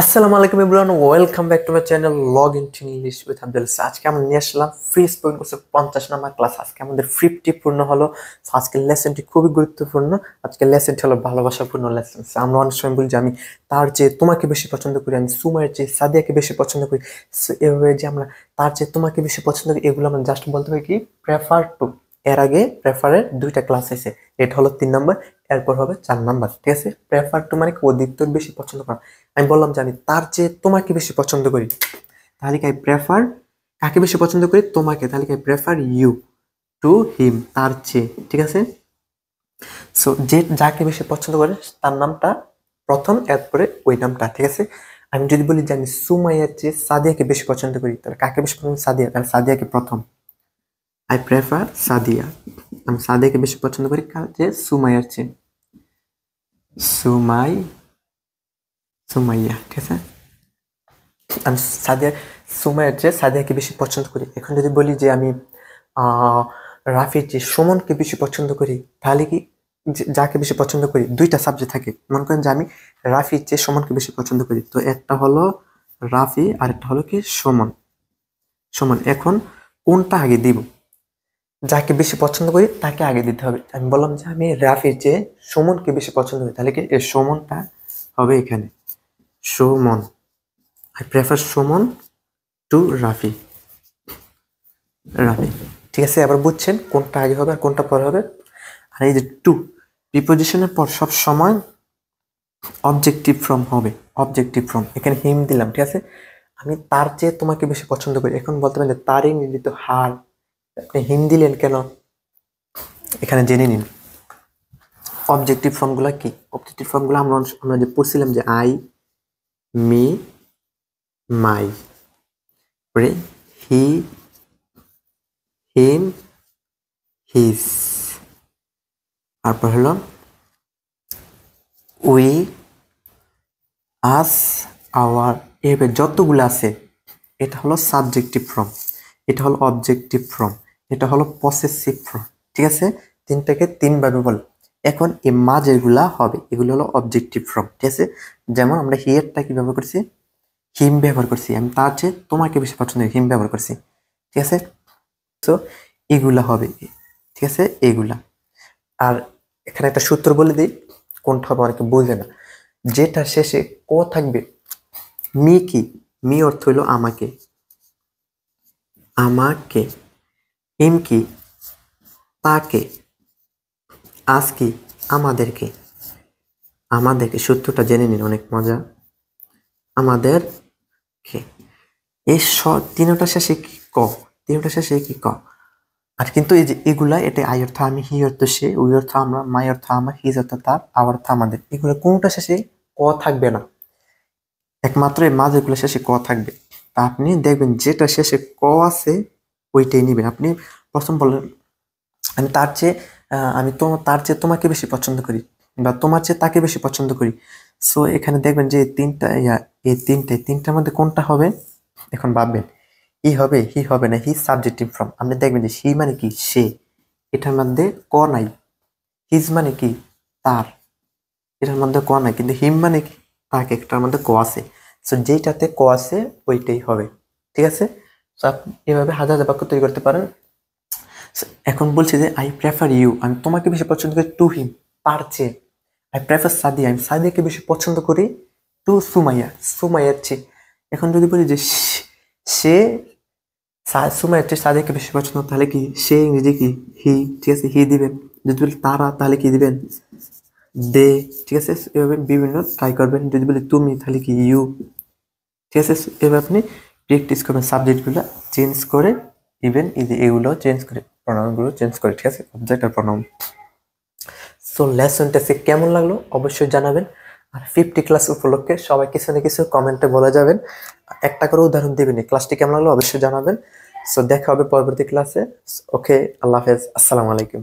আসসালামু আলাইকুম everyone, welcome back to my channel log in to English with Abdul. আজকে আমরা নিয়ে আসলাম ফ্রি স্পোকেন কোর্সের 50 নম্বর ক্লাস। আজকে আমাদের 50 পূর্ণ হলো। আজকের লেসনটি খুবই গুরুত্বপূর্ণ। আজকের লেসনটি হলো ভালোবাসাপূর্ণ লেসন। আমরা অনেক সময় বলি যে আমি তার চেয়ে তোমাকে বেশি পছন্দ করি, আমি সুমাইয়ের চেয়ে সাদিয়াকে বেশি পছন্দ করি। So, এভাবে যে আমরা তার চেয়ে তোমাকে বেশি পছন্দ করি, এগুলো আমরা জাস্ট বলতে পারি কি প্রেফার টু। এর আগে প্রেফারের দুইটা ক্লাস আছে, এটা হলো 3 নম্বর, এরপর হবে 4 নম্বর। ঠিক আছে, প্রেফার টু মানে কি অধিক বেশি পছন্দ করা। আমি বললাম যে আমি তার চেয়ে তোমাকে বেশি পছন্দ করি, তাহলে কি আই প্রেফার কাকে বেশি পছন্দ করি? তোমাকে। তাহলে কি I prefer you to him, তার চেয়ে। ঠিক আছে, সো যে যাকে বেশি পছন্দ করে তার নামটা প্রথম, এরপরে ওই নামটা। ঠিক আছে, আমি যদি বলি যে আমি সুমাইয়ার চেয়ে সাদিয়াকে বেশি পছন্দ করি, তাহলে কাকে বেশি পছন্দ? সাদিয়া, তাহলে সাদিয়াকে প্রথম। আই প্রেফার সাদিয়া, আমি সাদিয়াকে বেশি পছন্দ করি কার চেয়ে? সুমাইয়ার চেয়ে। সুমাইয়া। ঠিক আছে, আমি সুমাইয়ার চেয়ে সাদিয়াকে বেশি পছন্দ করি। এখন যদি বলি যে আমি রাফির চেয়ে সুমনকে বেশি পছন্দ করি, তাহলে কি যাকে বেশি পছন্দ করি দুইটা সাবজেক্ট থাকে। মনে করেন যে আমি রাফির চেয়ে সুমনকে বেশি পছন্দ করি, তো একটা হলো রাফি আর একটা হলো কি সুমন। এখন কোনটা আগে দিব? যাকে বেশি পছন্দ করি তাকে আগে দিতে হবে। আমি বললাম যে আমি রাফির চেয়ে সুমনকে বেশি পছন্দ করি, তাহলে কি এই সুমনটা হবে এখানে Suman. I prefer Suman to Rafi. ঠিক আছে, এবার বুঝছেন কোনটা আগে হবে আর কোনটা পরে হবে। আর এই যে টু প্রিপোজিশনের পর সব সময় অবজেক্টিভ ফর্ম হবে। অবজেক্টিভ ফর্ম, এখানে হিম দিলাম। ঠিক আছে, আমি তার চেয়ে তোমাকে বেশি পছন্দ করি। এখন বলতে পারেন যে তার ইংরেজি তো হার, আপনি হিম দিলেন কেন? এখানে জেনে নিন অবজেক্টিভ ফর্মগুলো কি। অবজেক্টিভ ফর্মগুলো আমরা যে পড়ছিলাম যে I, me, my, he, him, his, তারপর হলো উই, আস, আওয়ার। এভাবে যতগুলো আছে এটা হলো সাবজেক্টিভ ফর্ম, এটা হলো অবজেক্টিভ ফর্ম, এটা হলো পসেসিভ ফর্ম। ঠিক আছে, তিনটাকে তিনভাবে বলে। এখন এই মাঝেরগুলা হবে, এগুলো হলো অবজেক্টিভ ফর্ম। ঠিক আছে, যেমন আমরা হিয়ারটা কি ব্যবহার করছি? হিম ব্যবহার করছি। আমি তার চেয়ে তোমাকে বেশি পছন্দ হিম ব্যবহার করছি। ঠিক আছে, তো এগুলা হবে। ঠিক আছে, এগুলা। আর এখানে একটা সূত্র বলে দিই, কোনটা হবে অনেকে বুঝে না। যেটা শেষে ক থাকবে, মি কি? মি অর্থ হইল আমাকে, আমাকে। হিম কি? তাকে। আজ কি? আমাদেরকে। আমাদেরকে সূত্রটা জেনে নিন, অনেক মজা। আমাদেরকে। এই তিনটা শেষে কি? ক। তিনটা শেষে কি? ক। আর কিন্তু এই যে এগুলা, এটা আই অর্থ আমি, হি অর্থ সে, উই অর্থ আমরা, মাই অর্থ আমার, হিজ অর্থ তার, আওয়ার অর্থ আমাদের। এগুলো কোনটা শেষে ক থাকবে না, একমাত্র এই মাঝেগুলো শেষে ক থাকবে। তা আপনি দেখবেন যেটা শেষে ক আছে ওইটাই নিবেন। আপনি প্রথম বলেন আমি তার চেয়ে তার চেয়ে তোমাকে বেশি পছন্দ করি, বা তোমার চেয়ে তাকে বেশি পছন্দ করি। সো এখানে দেখবেন যে এই তিনটার মধ্যে কোনটা হবে? এখন ভাববেন, ই হবে, হি হবে না, হি সাবজেক্টিভ ফর্ম। আপনি দেখবেন যে হি মানে কি? সে, এটার মধ্যে ক নাই। হিজ মানে কি? তার, এটার মধ্যে ক নাই। কিন্তু হিম মানে কি? তাকে, একটার মধ্যে ক আছে। সো যেইটাতে ক আছে ওইটাই হবে। ঠিক আছে, সো আপনি এভাবে হাজার হাজার বাক্য তৈরি করতে পারেন। এখন বলছি যে আই প্রেফার ইউ, আমি তোমাকে বেশি পছন্দ করি, টু হিম, তার চেয়ে। আই প্রেফার সাদিয়া, আমি সাদিয়াকে বেশি পছন্দ করি, টু সুমাইয়া, সুমাইয়ার চেয়ে। এখন যদি বলি যে সে সুমাইয়ার চেয়ে সাদিয়াকে বেশি পছন্দ, তাহলে কি সে ইংরেজি কি? হি। ঠিক আছে, হি দিবেন। যদি বলি তারা, তাহলে কি দিবেন? দে। ঠিক আছে, এভাবে বিভিন্ন ট্রাই করবেন। যদি বলি তুমি, তাহলে কি? ইউ। ঠিক আছে, এবার আপনি প্র্যাকটিস করবেন সাবজেক্টগুলো চেঞ্জ করে, ইভেন এই যে এগুলো চেঞ্জ করে, প্রনাউনগুলো চেঞ্জ করে। ঠিক আছে, অবজেক্ট আর প্রনাউন। সো লেসনটা কেমন লাগলো অবশ্যই জানাবেন। আর 50 ক্লাস উপলক্ষে সবাই কিছু না কিছু কমেন্টে বলে যাবেন, একটা করে উদাহরণ দিবেন। ক্লাসটি কেমন লাগলো অবশ্যই জানাবেন। সো দেখা হবে পরবর্তী ক্লাসে। ওকে, আল্লাহ হাফেজ, আসসালামু আলাইকুম।